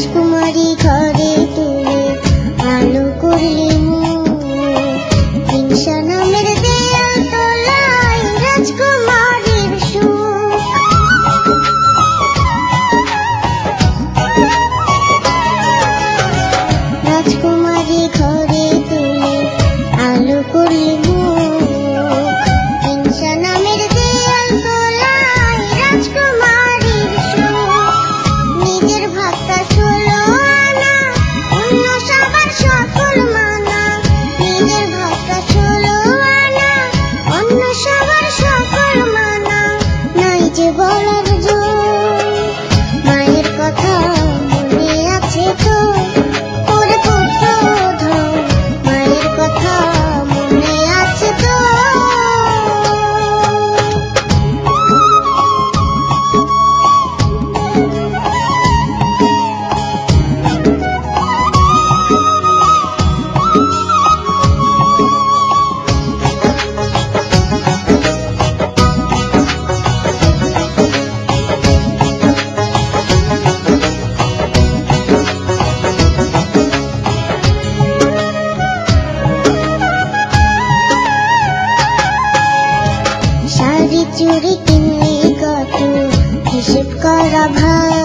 রাজকুমারী ঘরে তুলে আলো করলে হিংসা নামের দেয়াল তলায় রাজকুমারীর সুখ। রাজকুমারী ঘরে তুলে আলো করলে হিংসা নামের দেয়াল তলায় রাজকুমারীর সুখ। নিজের ভাগটা 16 আনা, অন্য সবার সকল মানা। নিজের ভাগটা 16 আনা, অন্য সবার সকল মানা। নাই যে বলার জোর, মায়ের কথা মনে আছে তো? ওরে পুত্র ধন, মায়ের কথা মনে আছে তো? শাড়ি চুড়ি কিনলে কত হিসেব করা ভাই।